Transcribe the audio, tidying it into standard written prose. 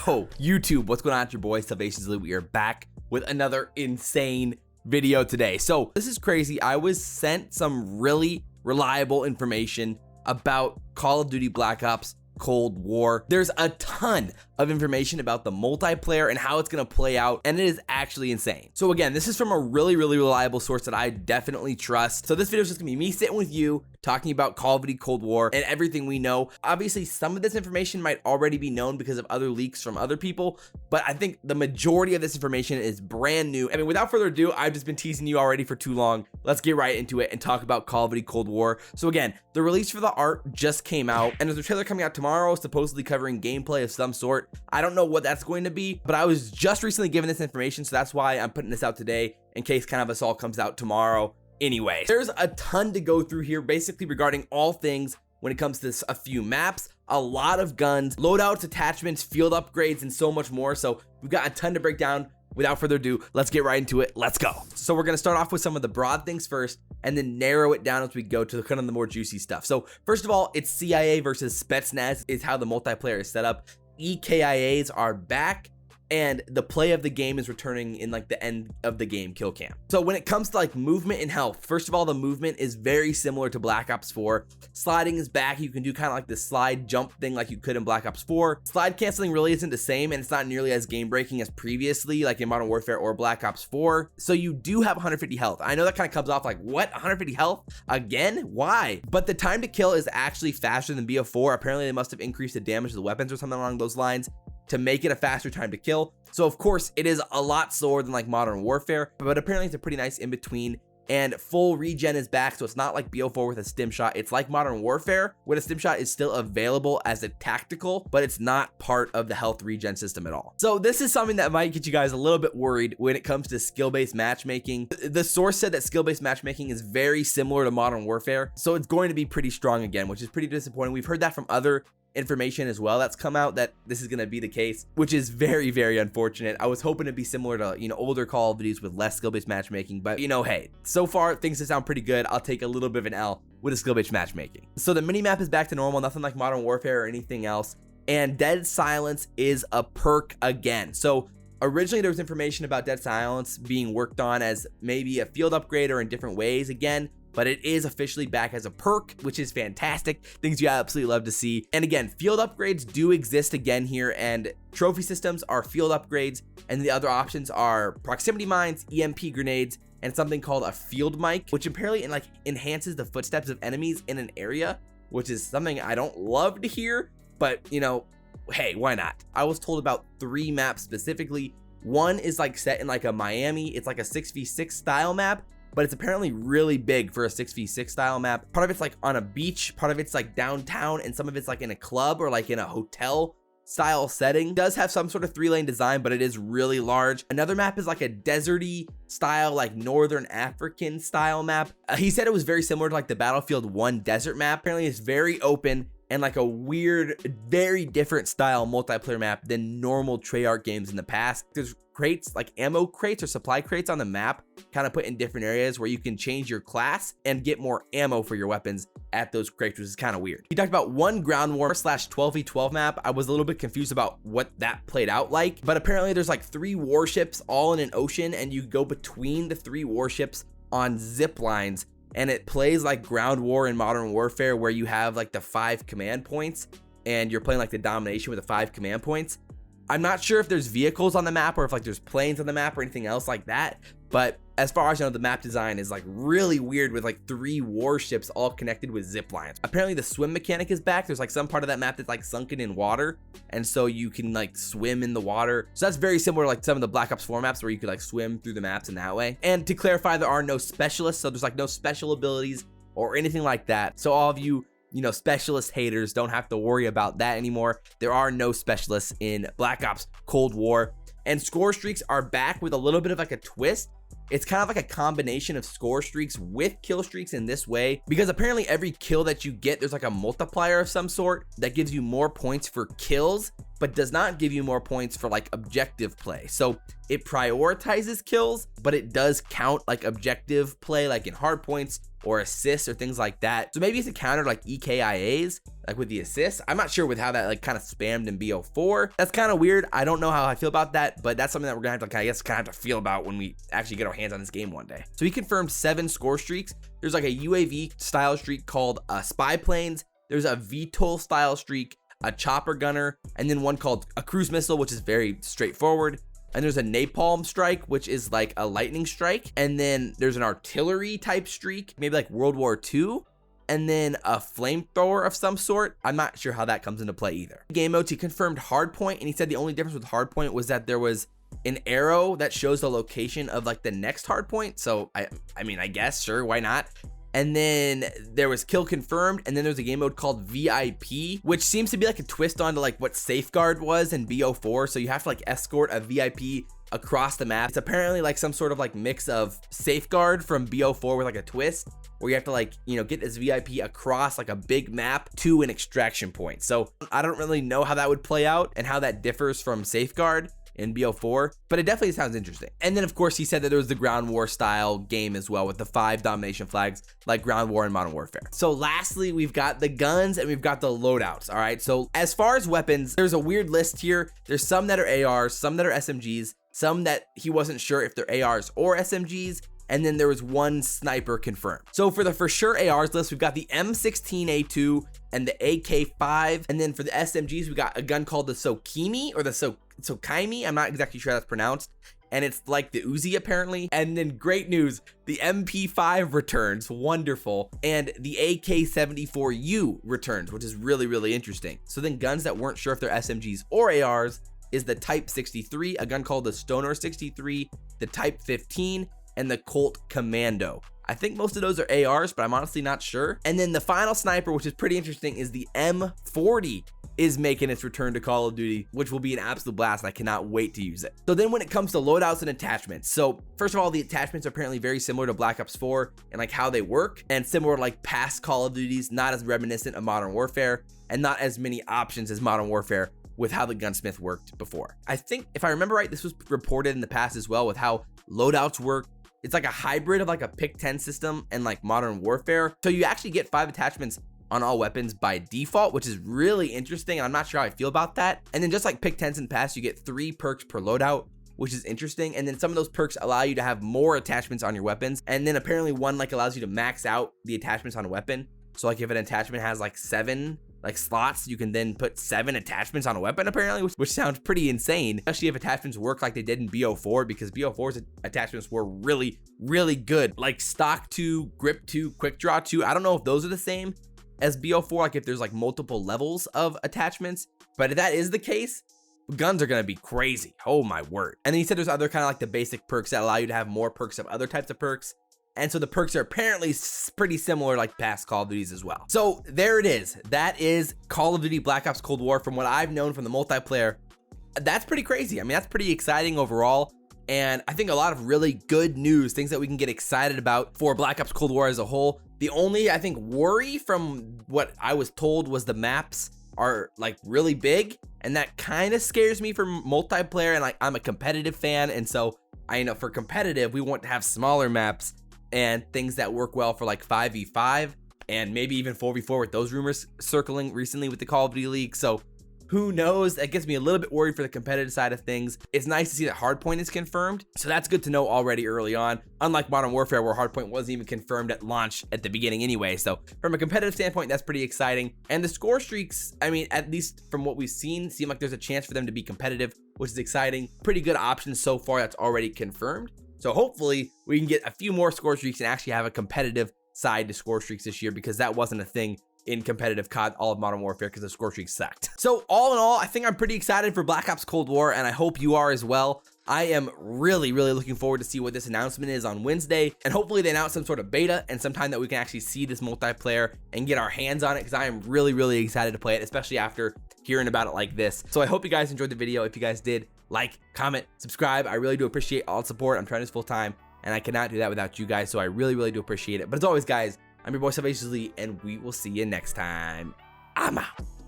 Yo, YouTube, what's going on? It's your boy, SalvationsElite. We are back with another insane video today. So this is crazy. I was sent some really reliable information about Call of Duty Black Ops Cold War. There's a ton of information about the multiplayer and how it's going to play out, and it is actually insane. So again, this is from a really reliable source that I definitely trust. So this video is just gonna be me sitting with you talking about Call of Duty Cold War and everything we know. Obviously, some of this information might already be known because of other leaks from other people, but I think the majority of this information is brand new. I mean, without further ado, I've just been teasing you already for too long. Let's get right into it and talk about Call of Duty Cold War. So again, the release for the art just came out, and there's a trailer coming out tomorrow, supposedly covering gameplay of some sort. I don't know what that's going to be, but I was just recently given this information, so that's why I'm putting this out today in case kind of this all comes out tomorrow. Anyway, there's a ton to go through here, basically regarding all things when it comes to a few maps, a lot of guns, loadouts, attachments, field upgrades, and so much more. So we've got a ton to break down. Without further ado, let's get right into it. Let's go. So we're going to start off with some of the broad things first and then narrow it down as we go to kind of the more juicy stuff. So first of all, it's CIA versus Spetsnaz is how the multiplayer is set up. EKIAs are back, and the play of the game is returning in like the end of the game kill cam. So when it comes to like movement and health, first of all, the movement is very similar to Black Ops 4. Sliding is back. You can do kind of like the slide jump thing like you could in Black Ops 4. Slide canceling really isn't the same, and it's not nearly as game breaking as previously like in Modern Warfare or Black Ops 4. So you do have 150 health. I know that kind of comes off like, what, 150 health again? Why? But the time to kill is actually faster than BO4. Apparently they must have increased the damage of the weapons or something along those lines to make it a faster time to kill. So of course it is a lot slower than like Modern Warfare, but apparently it's a pretty nice in between. And full regen is back, so it's not like BO4 with a stim shot. It's like Modern Warfare, where the stim shot is still available as a tactical, but it's not part of the health regen system at all. So this is something that might get you guys a little bit worried when it comes to skill-based matchmaking. The source said that skill-based matchmaking is very similar to Modern Warfare, so it's going to be pretty strong again, which is pretty disappointing. We've heard that from other information as well that's come out, that this is going to be the case, which is very unfortunate. I was hoping to be similar to, you know, older Call of Duties with less skill-based matchmaking, but you know, hey, so far things sound pretty good. I'll take a little bit of an L with a skill-based matchmaking. So the mini-map is back to normal, nothing like Modern Warfare or anything else, and Dead Silence is a perk again. So originally there was information about Dead Silence being worked on as maybe a field upgrade or in different ways again, but it is officially back as a perk, which is fantastic. Things you absolutely love to see. And again, field upgrades do exist again here, and trophy systems are field upgrades, and the other options are proximity mines, EMP grenades, and something called a field mic, which apparently enhances the footsteps of enemies in an area, which is something I don't love to hear, but you know, hey, why not? I was told about 3 maps specifically. One is like set in like a Miami. It's like a 6v6 style map, but it's apparently really big for a 6v6 style map. Part of it's like on a beach, part of it's like downtown, and some of it's like in a club or like in a hotel style setting. It does have some sort of 3-lane design, but it is really large. Another map is like a deserty style, like Northern African style map. He said it was very similar to like the Battlefield 1 desert map. Apparently it's very open and like a weird, very different style multiplayer map than normal Treyarch games in the past. There's crates, like ammo crates or supply crates on the map, kind of put in different areas where you can change your class and get more ammo for your weapons at those crates, which is kind of weird. He talked about one ground war / 12v12 map. I was a little bit confused about what that played out like, but apparently there's like 3 warships all in an ocean, and you go between the 3 warships on zip lines, and it plays like ground war in Modern Warfare, where you have like the 5 command points and you're playing like the domination with the 5 command points. I'm not sure if there's vehicles on the map or if like there's planes on the map or anything else like that, but as far as I know, the map design is like really weird with like 3 warships all connected with zip lines. Apparently the swim mechanic is back. There's like some part of that map that's like sunken in water, and so you can like swim in the water. So that's very similar to like some of the Black Ops 4 maps where you could like swim through the maps in that way. And to clarify, there are no specialists, so there's like no special abilities or anything like that. So all of you know, specialist haters don't have to worry about that anymore. There are no specialists in Black Ops Cold War, and score streaks are back with a little bit of like a twist. It's kind of like a combination of score streaks with kill streaks in this way, because apparently every kill that you get, there's like a multiplier of some sort that gives you more points for kills but does not give you more points for like objective play. So it prioritizes kills, but it does count like objective play, like in hard points or assists or things like that. So maybe it's a counter like EKIAs, like with the assists. I'm not sure with how that like kind of spammed in BO4. That's kind of weird. I don't know how I feel about that, but that's something that we're gonna have to, I guess, kind of have to feel about when we actually get our hands on this game one day. So he confirmed 7 score streaks. There's like a UAV style streak called spy planes. There's a VTOL style streak, a chopper gunner, and then one called a cruise missile, which is very straightforward. And there's a napalm strike, which is like a lightning strike. And then there's an artillery type streak, maybe like World War II. And then a flamethrower of some sort. I'm not sure how that comes into play either. Game modes, he confirmed hardpoint, and he said the only difference with hardpoint was that there was an arrow that shows the location of like the next hardpoint. So I mean, I guess, sure, why not? And then there was kill confirmed, and then there's a game mode called VIP, which seems to be like a twist onto like what Safeguard was in BO4. So you have to like escort a VIP across the map. It's apparently like some sort of like mix of Safeguard from BO4 with like a twist, where you have to like, you know, get this VIP across like a big map to an extraction point. So I don't really know how that would play out and how that differs from Safeguard in BO4, but it definitely sounds interesting. And then of course he said that there was the ground war style game as well with the 5 domination flags like ground war and modern warfare. So lastly, we've got the guns and we've got the loadouts. All right, so as far as weapons, there's a weird list here. There's some that are ARs, some that are SMGs, some that he wasn't sure if they're ARs or SMGs, and then there was one sniper confirmed. So for the for sure ARs list, we've got the M16A2 and the AK5, and then for the SMGs, we got a gun called the Sokimi or the Sokaimi. I'm not exactly sure how that's pronounced, and it's like the Uzi apparently. And then great news, the MP5 returns, wonderful, and the AK-74U returns, which is really, really interesting. So then guns that weren't sure if they're SMGs or ARs is the Type 63, a gun called the Stoner 63, the Type 15, and the Colt Commando. I think most of those are ARs, but I'm honestly not sure. And then the final sniper, which is pretty interesting, is the M40 is making its return to Call of Duty, which will be an absolute blast. I cannot wait to use it. So then when it comes to loadouts and attachments, so first of all, the attachments are apparently very similar to Black Ops 4 and like how they work, and similar to like past Call of Duties, not as reminiscent of Modern Warfare and not as many options as Modern Warfare with how the gunsmith worked before. I think if I remember right, this was reported in the past as well with how loadouts work. It's like a hybrid of like a pick 10 system and like Modern Warfare. So you actually get 5 attachments on all weapons by default, which is really interesting. And I'm not sure how I feel about that. And then just like pick 10s in the past, you get 3 perks per loadout, which is interesting. And then some of those perks allow you to have more attachments on your weapons. And then apparently one like allows you to max out the attachments on a weapon. So like if an attachment has like 7 like slots, you can then put 7 attachments on a weapon apparently, which sounds pretty insane, especially if attachments work like they did in BO4, because BO4's attachments were really, really good. Like stock 2, grip 2, quick draw 2. I don't know if those are the same as BO4, like if there's like multiple levels of attachments, but if that is the case, guns are gonna be crazy. Oh my word. And then he said there's other kind of like the basic perks that allow you to have more perks of other types of perks. And so the perks are apparently pretty similar like past Call of Duties as well. So there it is. That is Call of Duty Black Ops Cold War from what I've known from the multiplayer. That's pretty crazy. I mean, that's pretty exciting overall. And I think a lot of really good news, things that we can get excited about for Black Ops Cold War as a whole. The only, I think, worry from what I was told was the maps are like really big. And that kind of scares me for multiplayer. And like, I'm a competitive fan. And so I know for competitive, we want to have smaller maps and things that work well for like 5v5 and maybe even 4v4 with those rumors circling recently with the Call of Duty League. So who knows? That gets me a little bit worried for the competitive side of things. It's nice to see that hardpoint is confirmed. So that's good to know already early on, unlike Modern Warfare where hardpoint wasn't even confirmed at launch at the beginning anyway. So from a competitive standpoint, that's pretty exciting. And the score streaks, I mean, at least from what we've seen, seem like there's a chance for them to be competitive, which is exciting. Pretty good options so far that's already confirmed. So hopefully we can get a few more score streaks and actually have a competitive side to score streaks this year, because that wasn't a thing in competitive COD all of Modern Warfare because the score streaks sucked. So all in all, I think I'm pretty excited for Black Ops Cold War, and I hope you are as well. I am really, really looking forward to see what this announcement is on Wednesday, and hopefully they announce some sort of beta and sometime that we can actually see this multiplayer and get our hands on it, because I am really, really excited to play it, especially after hearing about it like this. So I hope you guys enjoyed the video. If you guys did, like, comment, subscribe. I really do appreciate all the support. I'm trying this full time, and I cannot do that without you guys, so I really, really do appreciate it. But as always, guys, I'm your boy SalvationsElite, and we will see you next time. I'm out.